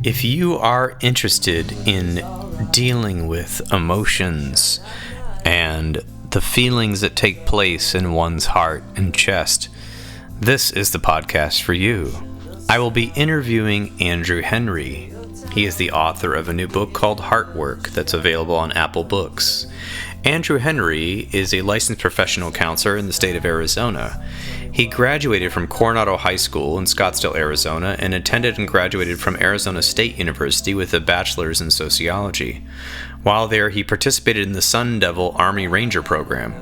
If you are interested in dealing with emotions and the feelings that take place in one's heart and chest, this is the podcast for you. I will be interviewing Andrew Henry. He is the author of a new book called Heartwork that's available on Apple Books. Andrew Henry is a licensed professional counselor in the state of Arizona. He graduated from Coronado High School in Scottsdale, Arizona, and attended and graduated from Arizona State University with a bachelor's in sociology. While there, he participated in the Sun Devil Army Ranger program.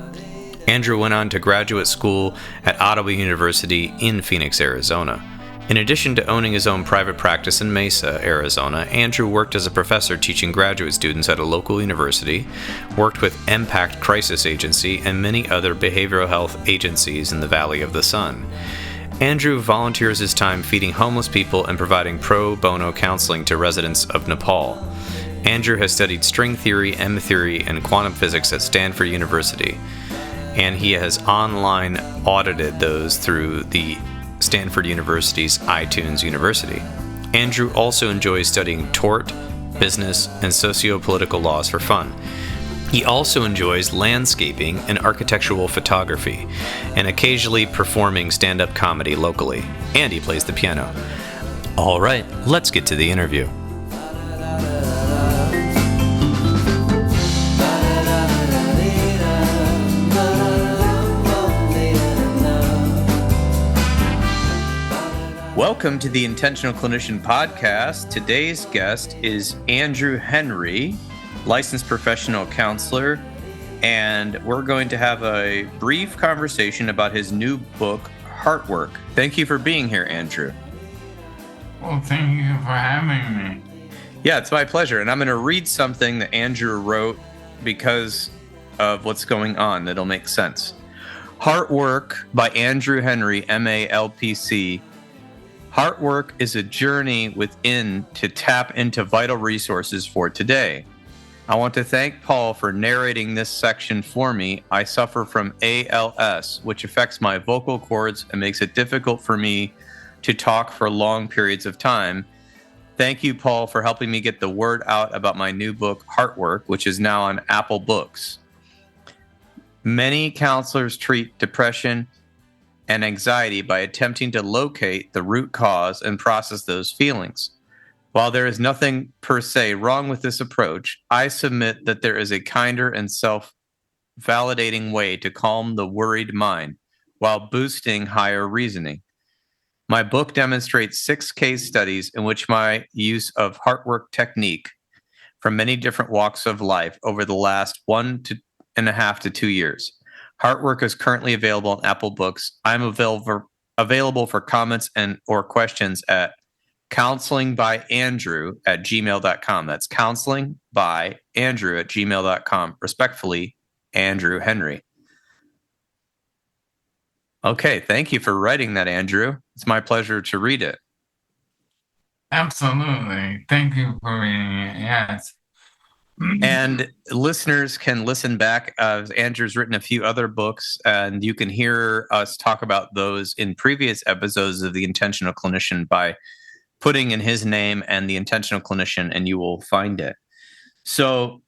Andrew went on to graduate school at Ottawa University in Phoenix, Arizona. In addition to owning his own private practice in Mesa, Arizona, Andrew worked as a professor teaching graduate students at a local university, worked with Impact Crisis Agency, and many other behavioral health agencies in the Valley of the Sun. Andrew volunteers his time feeding homeless people and providing pro bono counseling to residents of Nepal. Andrew has studied string theory, M theory, and quantum physics at Stanford University, and he has online audited those through the Stanford University's iTunes University. Andrew also enjoys studying tort, business, and socio-political laws for fun. He also enjoys landscaping and architectural photography, and occasionally performing stand-up comedy locally. And he plays the piano. All right, let's get to the interview. Welcome to the Intentional Clinician podcast. Today's guest is Andrew Henry, licensed professional counselor, and we're going to have a brief conversation about his new book, Heartwork. Thank you for being here, Andrew. Well, thank you for having me. Yeah, it's my pleasure. And I'm going to read something that Andrew wrote because of what's going on that'll make sense. Heartwork by Andrew Henry, LPC. Heartwork is a journey within to tap into vital resources for today. I want to thank Paul for narrating this section for me. I suffer from ALS, which affects my vocal cords and makes it difficult for me to talk for long periods of time. Thank you, Paul, for helping me get the word out about my new book, Heartwork, which is now on Apple Books. Many counselors treat depression and anxiety by attempting to locate the root cause and process those feelings. While there is nothing per se wrong with this approach, I submit that there is a kinder and self-validating way to calm the worried mind while boosting higher reasoning. My book demonstrates 6 case studies in which my use of Heartwork technique from many different walks of life over the last 1.5 to 2 years. Heartwork is currently available on Apple Books. I'm available for comments and or questions at counselingbyandrew@gmail.com. That's counselingbyandrew@gmail.com. Respectfully, Andrew Henry. Okay, thank you for writing that, Andrew. It's my pleasure to read it. Absolutely. Thank you for reading it. Yes. And listeners can listen back. Andrew's written a few other books, and you can hear us talk about those in previous episodes of The Intentional Clinician by putting in his name and The Intentional Clinician, and you will find it. So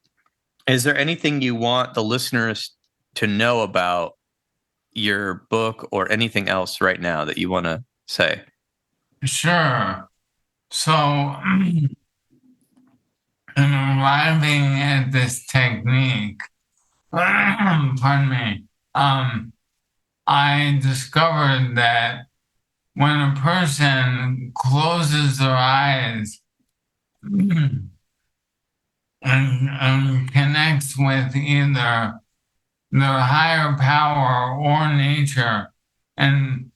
is there anything you want the listeners to know about your book or anything else right now that you want to say? Sure. So, in arriving at this technique, pardon me, I discovered that when a person closes their eyes and connects with either their higher power or nature and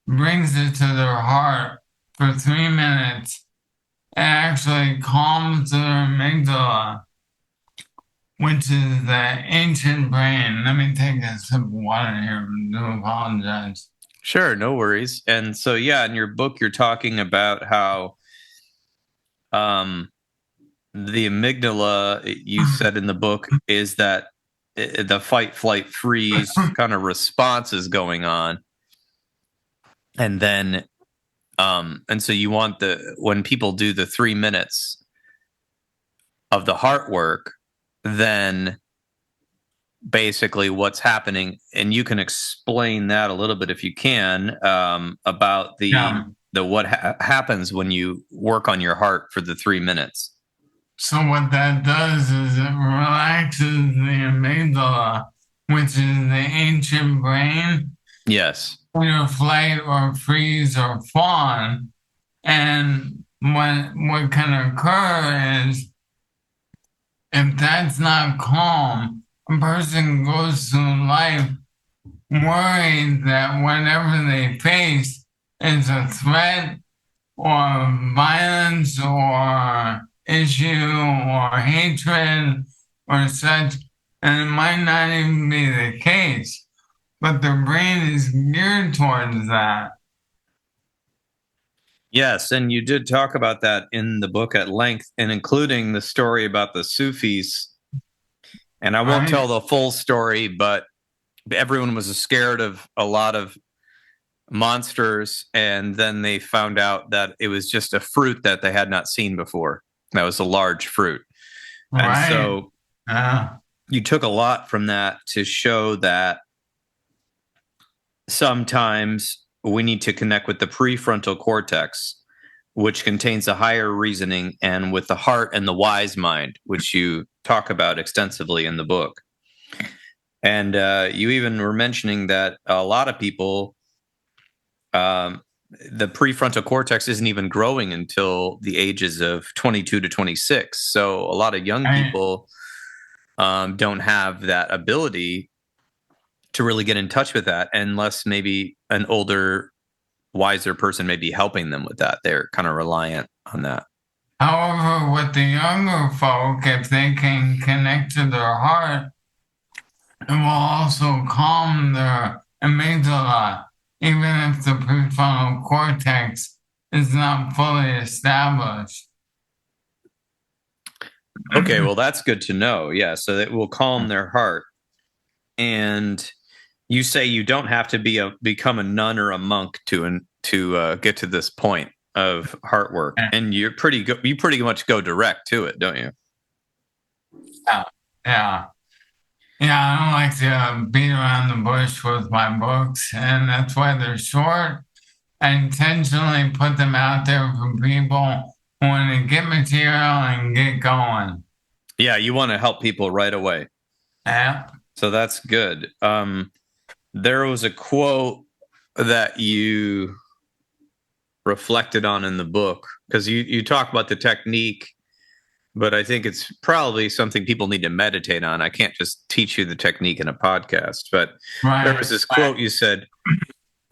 brings it to their heart for 3 minutes, it actually calms their amygdala, which is the ancient brain. Let me take a sip of water here. I do apologize. Sure, no worries. And so, yeah, in your book, you're talking about how the amygdala, you said in the book, is that the fight, flight, freeze kind of response is going on. And then And so you want when people do the 3 minutes of the heart work, then basically what's happening, and you can explain that a little bit if you can, about what happens when you work on your heart for the 3 minutes. So what that does is it relaxes the amygdala, which is the ancient brain. Yes. Either flight or freeze or fawn. And what can occur is if that's not calm, a person goes through life worried that whatever they face is a threat or violence or issue or hatred or such, and it might not even be the case, but the brain is geared towards that. Yes, and you did talk about that in the book at length, and including the story about the Sufis. And I won't tell the full story, but everyone was scared of a lot of monsters, and then they found out that it was just a fruit that they had not seen before. That was a large fruit. And so you took a lot from that to show that sometimes we need to connect with the prefrontal cortex, which contains a higher reasoning, and with the heart and the wise mind, which you talk about extensively in the book. And you even were mentioning that a lot of people, the prefrontal cortex isn't even growing until the ages of 22 to 26. So a lot of young people don't have that ability to really get in touch with that, unless maybe an older, wiser person may be helping them with that. They're kind of reliant on that. However, with the younger folk, if they can connect to their heart, it will also calm their amygdala, even if the prefrontal cortex is not fully established. Okay, well, that's good to know. Yeah, so it will calm their heart. And you say you don't have to become a nun or a monk to get to this point of heart work, and you pretty much go direct to it, don't you? Yeah. I don't like to beat around the bush with my books, and that's why they're short. I intentionally put them out there for people who want to get material and get going. Yeah, you want to help people right away. Yeah. So that's good. There was a quote that you reflected on in the book, because you talk about the technique, but I think it's probably something people need to meditate on. I can't just teach you the technique in a podcast, but there was this quote you said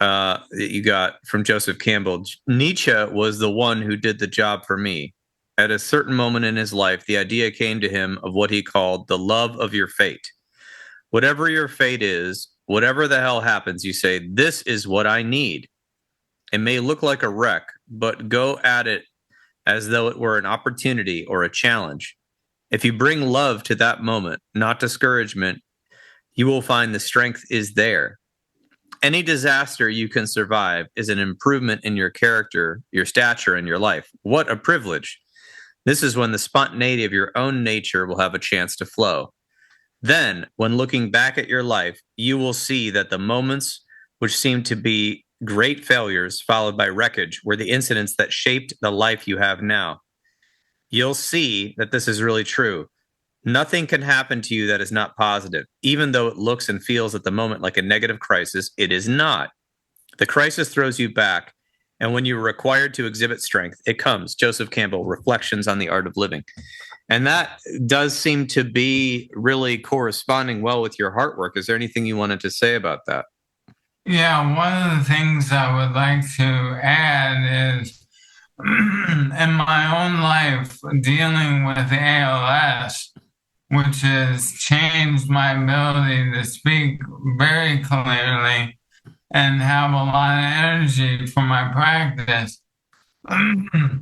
that you got from Joseph Campbell. Nietzsche was the one who did the job for me. At a certain moment in his life, the idea came to him of what he called the love of your fate. Whatever your fate is, whatever the hell happens, you say, this is what I need. It may look like a wreck, but go at it as though it were an opportunity or a challenge. If you bring love to that moment, not discouragement, you will find the strength is there. Any disaster you can survive is an improvement in your character, your stature, and your life. What a privilege. This is when the spontaneity of your own nature will have a chance to flow. Then, when looking back at your life, you will see that the moments which seem to be great failures followed by wreckage were the incidents that shaped the life you have now. You'll see that this is really true. Nothing can happen to you that is not positive. Even though it looks and feels at the moment like a negative crisis, it is not. The crisis throws you back, and when you're required to exhibit strength, it comes. Joseph Campbell, Reflections on the Art of Living. And that does seem to be really corresponding well with your heart work. Is there anything you wanted to say about that? Yeah, one of the things I would like to add is in my own life, dealing with ALS, which has changed my ability to speak very clearly and have a lot of energy for my practice. One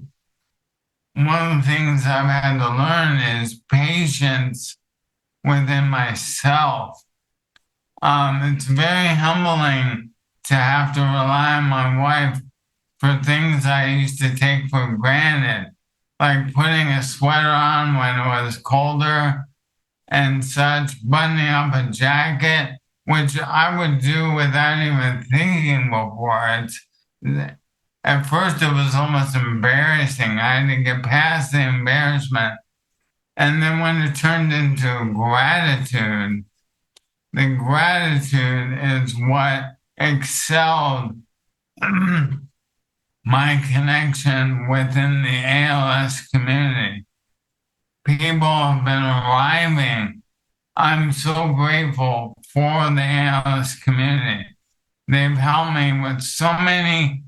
of the things I've had to learn is patience within myself. It's very humbling to have to rely on my wife for things I used to take for granted, like putting a sweater on when it was colder and such, buttoning up a jacket, which I would do without even thinking before. At first, it was almost embarrassing. I had to get past the embarrassment. And then when it turned into gratitude, the gratitude is what excelled my connection within the ALS community. People have been arriving. I'm so grateful for the ALS community. They've helped me with so many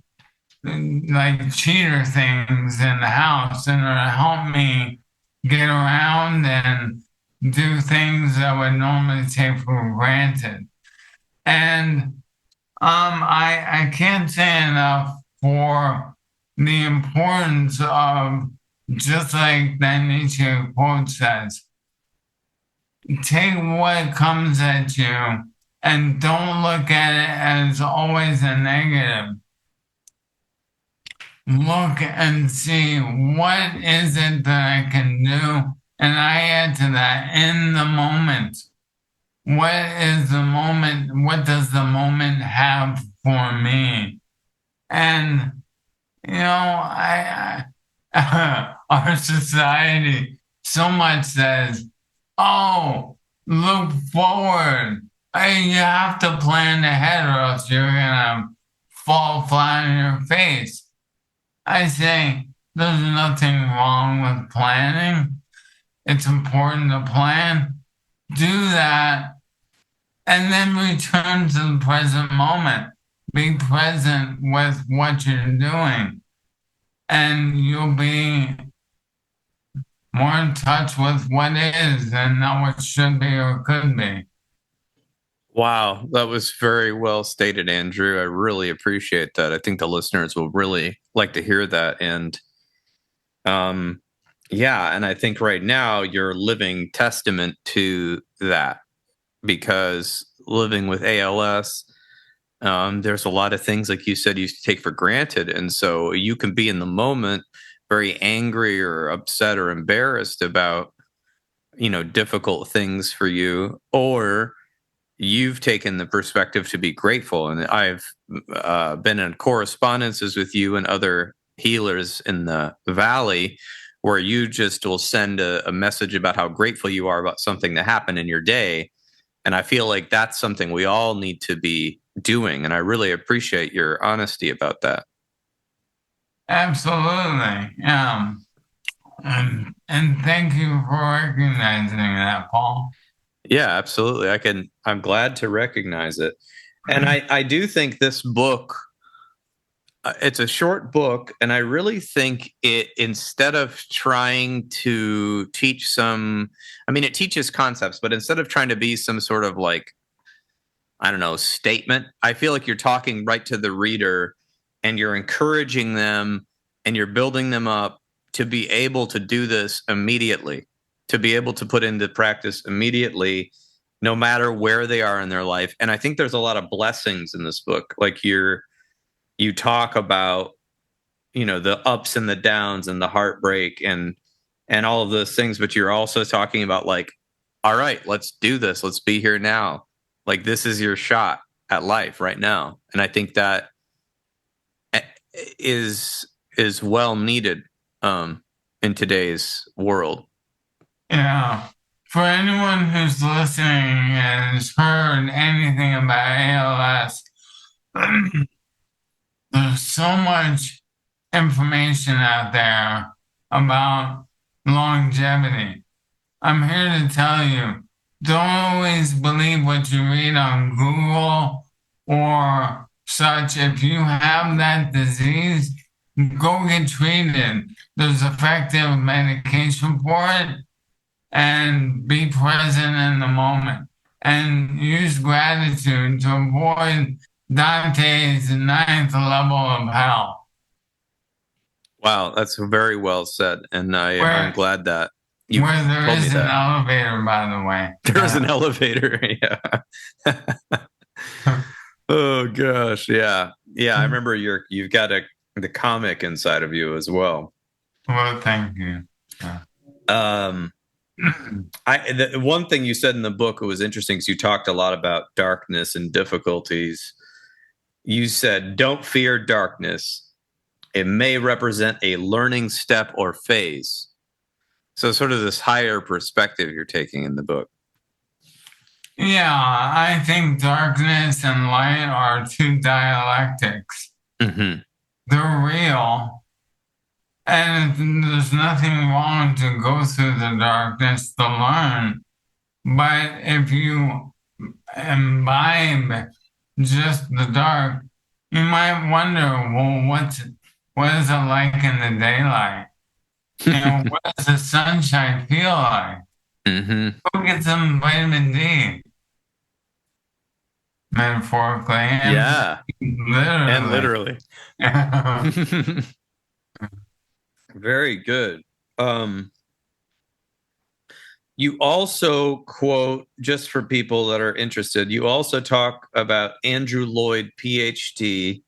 like cheater things in the house and it helped me get around and do things that would normally take for granted. And I can't say enough for the importance of, just like that Nietzsche quote says, take what comes at you and don't look at it as always a negative. Look and see what is it that I can do. And I add to that in the moment. What is the moment? What does the moment have for me? And, you know, our society so much says, oh, look forward. You have to plan ahead or else you're going to fall flat on your face. I say there's nothing wrong with planning. It's important to plan. Do that and then return to the present moment. Be present with what you're doing and you'll be more in touch with what is and not what should be or could be. Wow, that was very well stated, Andrew. I really appreciate that. I think the listeners will really like to hear that. And yeah, and I think right now you're living testament to that, because living with ALS, there's a lot of things, like you said, you take for granted. And so you can be in the moment very angry or upset or embarrassed about, difficult things for you, or you've taken the perspective to be grateful. And I've been in correspondences with you and other healers in the Valley where you just will send a message about how grateful you are about something that happened in your day. And I feel like that's something we all need to be doing. And I really appreciate your honesty about that. Absolutely. And thank you for recognizing that, Paul. Yeah, absolutely. I'm glad to recognize it. And I do think this book, it's a short book, and I really think it, instead of trying to teach it teaches concepts, but instead of trying to be some sort of statement, I feel like you're talking right to the reader and you're encouraging them and you're building them up to be able to do this immediately, to be able to put into practice immediately, no matter where they are in their life. And I think there's a lot of blessings in this book. Like you talk about, the ups and the downs and the heartbreak and all of those things, but you're also talking about all right, let's do this. Let's be here now. Like, this is your shot at life right now. And I think that is well needed in today's world. Yeah. For anyone who's listening and has heard anything about ALS, there's so much information out there about longevity. I'm here to tell you, don't always believe what you read on Google or such. If you have that disease, go get treated. There's effective medication for it, and be present in the moment and use gratitude to avoid Dante's ninth level of hell. Wow, that's very well said. And I'm glad that you where there told is me that. An elevator, by the way. There's an elevator, yeah. Oh gosh, yeah. I remember you've got a the comic inside of you as well. Well, thank you. Yeah. Um, the one thing you said in the book was interesting because you talked a lot about darkness and difficulties. You said, "Don't fear darkness. It may represent a learning step or phase." So, sort of this higher perspective you're taking in the book. Yeah, I think darkness and light are two dialectics. Mm-hmm. They're real, and there's nothing wrong to go through the darkness to learn. But if you imbibe just the dark, you might wonder, well, what is it like in the daylight? What does the sunshine feel like? Mm-hmm. Go get some vitamin D, metaphorically, and Yeah, literally. and literally. Very good. You also quote, just for people that are interested, you also talk about Andrew Lloyd, PhD,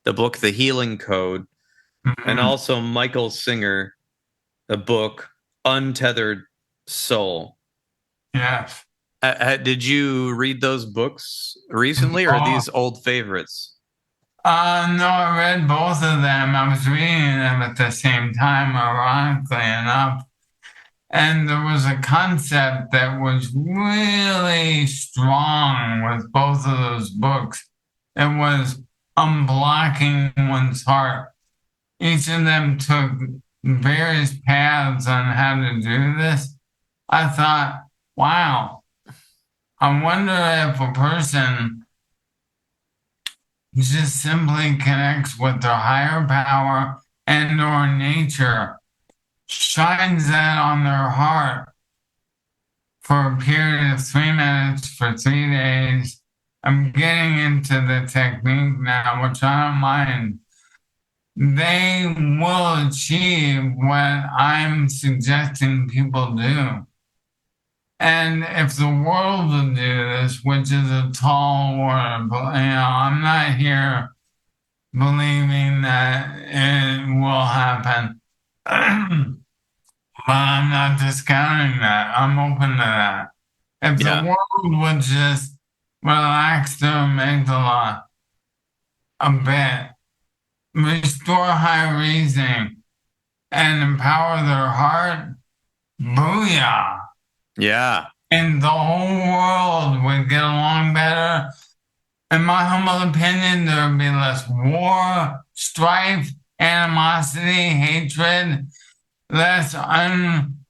the book The Healing Code, and also Michael Singer, the book Untethered Soul. Yes. Did you read those books recently, or are these old favorites? No, I read both of them. I was reading them at the same time, ironically enough. And there was a concept that was really strong with both of those books. It was unblocking one's heart. Each of them took various paths on how to do this. I thought, wow, I wonder if a person just simply connects with their higher power and or nature, shines that on their heart for a period of 3 minutes for 3 days. I'm getting into the technique now, which I don't mind. They will achieve what I'm suggesting people do. And if the world will do this, which is a tall order, but I'm not here believing that it will happen. But I'm not discounting that. I'm open to that. If the world would just relax their amygdala a bit, restore high reasoning, and empower their heart, booyah. Yeah. And the whole world would get along better. In my humble opinion, there would be less war, strife, animosity, hatred, less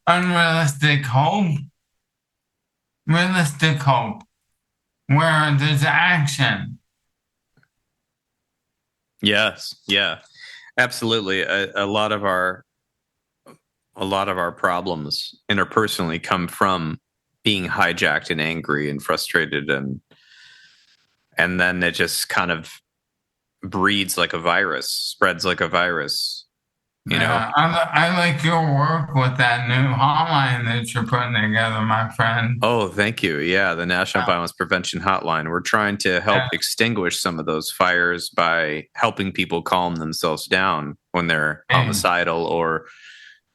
unrealistic hope. Realistic hope, where there's action. Yes. Yeah. Absolutely. A lot of our problems interpersonally come from being hijacked and angry and frustrated, and then it just kind of breeds like a virus, spreads like a virus. I like your work with that new hotline that you're putting together, my friend. Oh, thank you. Yeah, the National Violence Prevention Hotline. We're trying to help extinguish some of those fires by helping people calm themselves down when they're homicidal, or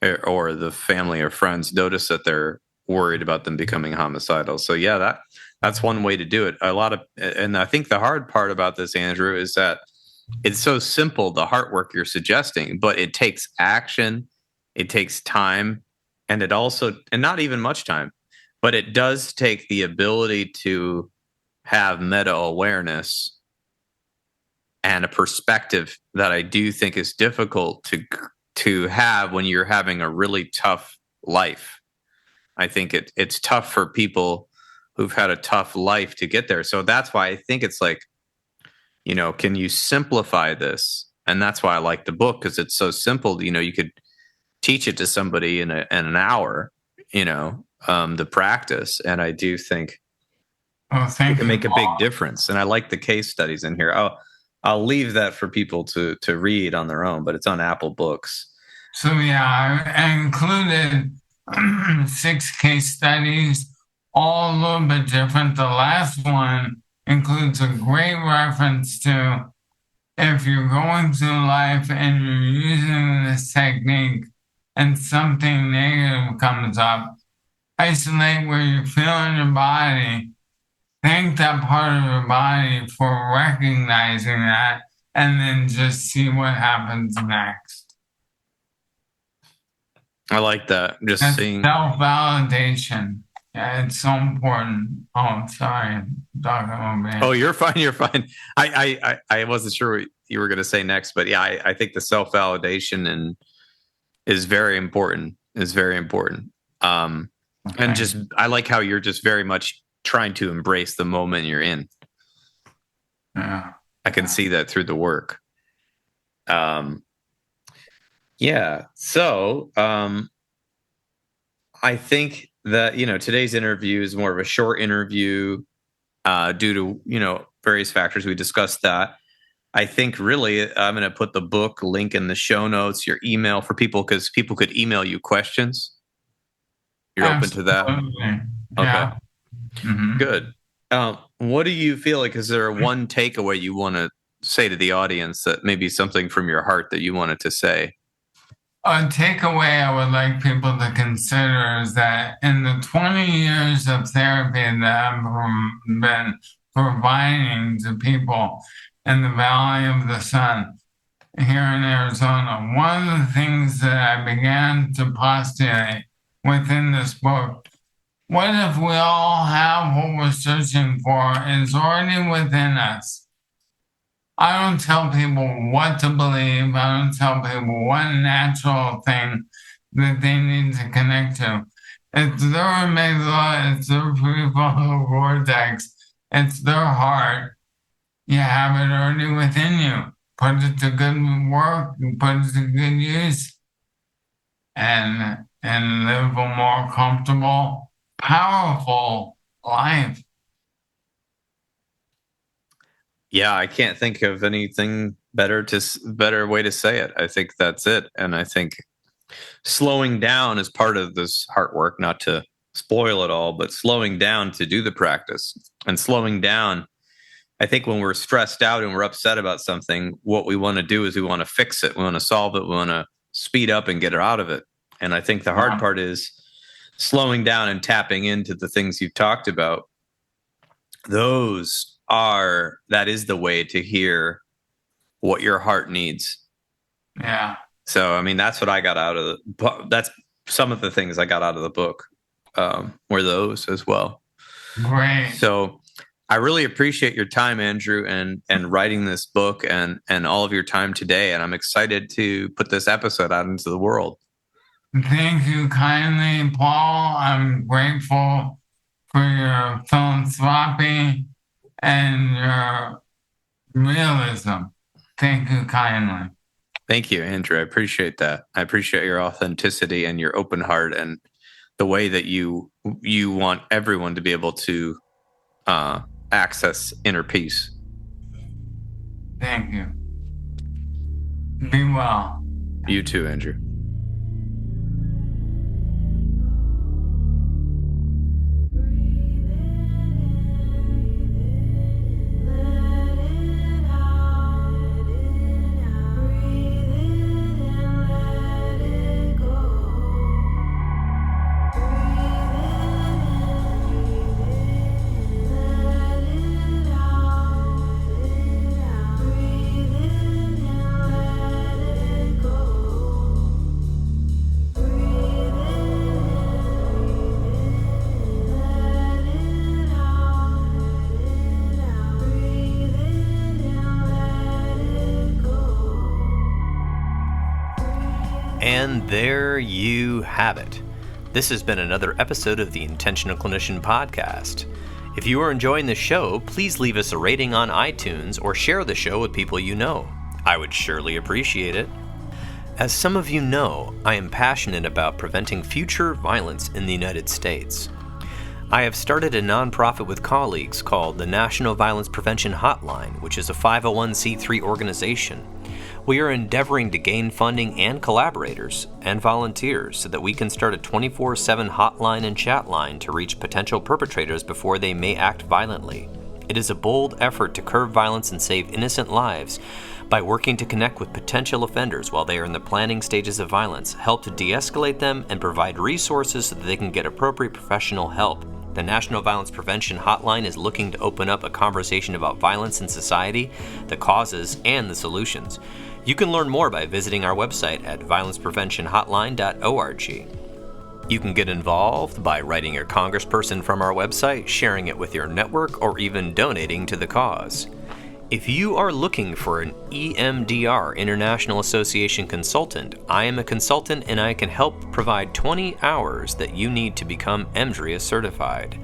the family or friends notice that they're worried about them becoming homicidal. So yeah, that's one way to do it. And I think the hard part about this, Andrew, is that it's so simple, the Heartwork you're suggesting, but it takes action, it takes time, and not even much time, but it does take the ability to have meta awareness and a perspective that I do think is difficult to have when you're having a really tough life. I think it's tough for people who've had a tough life to get there. So that's why I think it's like, can you simplify this? And that's why I like the book, because it's so simple. You could teach it to somebody in an hour, the practice. And I do think it can make a big difference. And I like the case studies in here. I'll leave that for people to read on their own, but it's on Apple Books. So yeah, I included 6 case studies, all a little bit different. The last one includes a great reference to if you're going through life and you're using this technique and something negative comes up, isolate where you feel in your body. Thank that part of your body for recognizing that, and then just see what happens next. I like that. Just seeing self-validation. Yeah, it's so important. Oh, sorry, Dr. O'Brien. Oh, you're fine. You're fine. I wasn't sure what you were going to say next, but yeah, I think the self-validation is very important. Okay. And just, I like how you're just very much trying to embrace the moment you're in. Yeah. I can see that through the work. Yeah. So, I think that, today's interview is more of a short interview, due to, various factors. We discussed that. I think really I'm going to put the book link in the show notes, your email for people, because people could email you questions. You're Absolutely. open to that? Yeah. Okay. Mm-hmm. Good. What do you feel like? Is there one takeaway you want to say to the audience, that maybe something from your heart that you wanted to say? A takeaway I would like people to consider is that in the 20 years of therapy that I've been providing to people in the Valley of the Sun here in Arizona, one of the things that I began to postulate within this book, what if we all have what we're searching for is already within us? I don't tell people what to believe. I don't tell people what natural thing that they need to connect to. It's their amygdala, it's their prefrontal cortex, it's their heart. You have it already within you. Put it to good work, put it to good use, and live a more comfortable, powerful life. Yeah, I can't think of anything better way to say it. I think that's it. And I think slowing down is part of this Heartwork, not to spoil it all, but slowing down to do the practice. And slowing down, I think when we're stressed out and we're upset about something, what we want to do is we want to fix it. We want to solve it. We want to speed up and get her out of it. And I think the hard part is slowing down and tapping into the things you've talked about. That is the way to hear what your heart needs. Yeah. So, I mean, that's what I got out of that's some of the things I got out of the book, were those as well. Great. So I really appreciate your time, Andrew, and writing this book and all of your time today. And I'm excited to put this episode out into the world. Thank you kindly, Paul. I'm grateful for your philanthropy and your realism. Thank you kindly. Thank you, Andrew. I appreciate that. I appreciate your authenticity and your open heart and the way that you want everyone to be able to access inner peace. Thank you. Be well. You too, Andrew. And there you have it. This has been another episode of the Intentional Clinician podcast. If you are enjoying the show, please leave us a rating on iTunes or share the show with people you know. I would surely appreciate it. As some of you know, I am passionate about preventing future violence in the United States. I have started a nonprofit with colleagues called the National Violence Prevention Hotline, which is a 501c3 organization. We are endeavoring to gain funding and collaborators and volunteers so that we can start a 24/7 hotline and chat line to reach potential perpetrators before they may act violently. It is a bold effort to curb violence and save innocent lives, by working to connect with potential offenders while they are in the planning stages of violence, help to de-escalate them, and provide resources so that they can get appropriate professional help. The National Violence Prevention Hotline is looking to open up a conversation about violence in society, the causes, and the solutions. You can learn more by visiting our website at violencepreventionhotline.org. You can get involved by writing your congressperson from our website, sharing it with your network, or even donating to the cause. If you are looking for an EMDR International Association consultant, I am a consultant and I can help provide 20 hours that you need to become EMDRIA certified.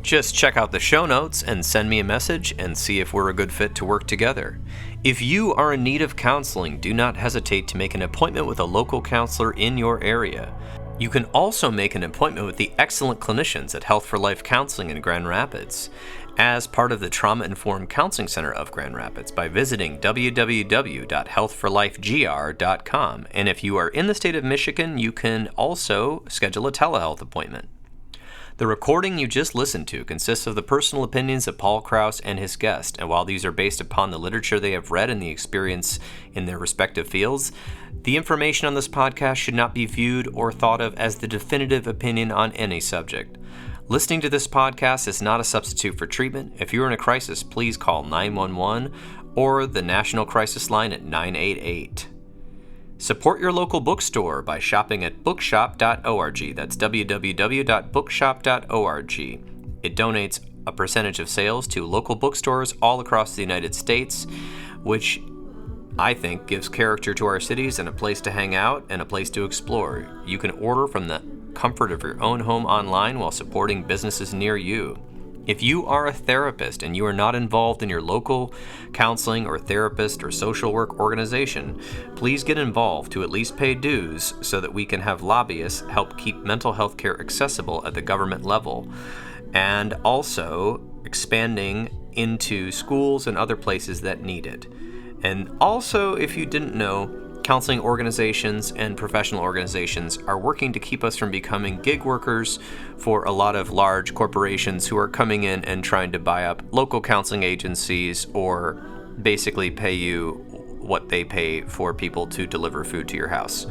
Just check out the show notes and send me a message and see if we're a good fit to work together. If you are in need of counseling, do not hesitate to make an appointment with a local counselor in your area. You can also make an appointment with the excellent clinicians at Health for Life Counseling in Grand Rapids as part of the Trauma Informed Counseling Center of Grand Rapids by visiting www.healthforlifegr.com. And if you are in the state of Michigan, you can also schedule a telehealth appointment. The recording you just listened to consists of the personal opinions of Paul Krauss and his guest, and while these are based upon the literature they have read and the experience in their respective fields, the information on this podcast should not be viewed or thought of as the definitive opinion on any subject. Listening to this podcast is not a substitute for treatment. If you're in a crisis, please call 911 or the National Crisis Line at 988. Support your local bookstore by shopping at bookshop.org. That's www.bookshop.org. It donates a percentage of sales to local bookstores all across the United States, which I think gives character to our cities and a place to hang out and a place to explore. You can order from the comfort of your own home online while supporting businesses near you. If you are a therapist and you are not involved in your local counseling or therapist or social work organization, please get involved to at least pay dues so that we can have lobbyists help keep mental health care accessible at the government level, and also expanding into schools and other places that need it. And also, if you didn't know, counseling organizations and professional organizations are working to keep us from becoming gig workers for a lot of large corporations who are coming in and trying to buy up local counseling agencies or basically pay you what they pay for people to deliver food to your house.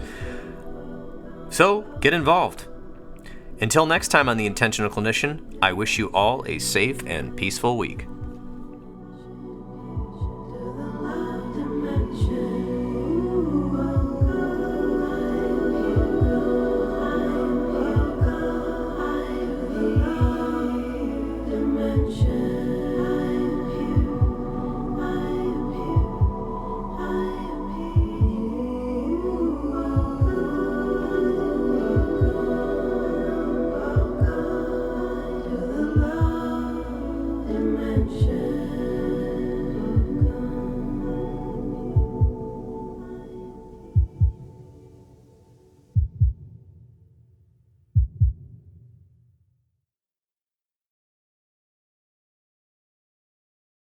So, get involved. Until next time on The Intentional Clinician, I wish you all a safe and peaceful week.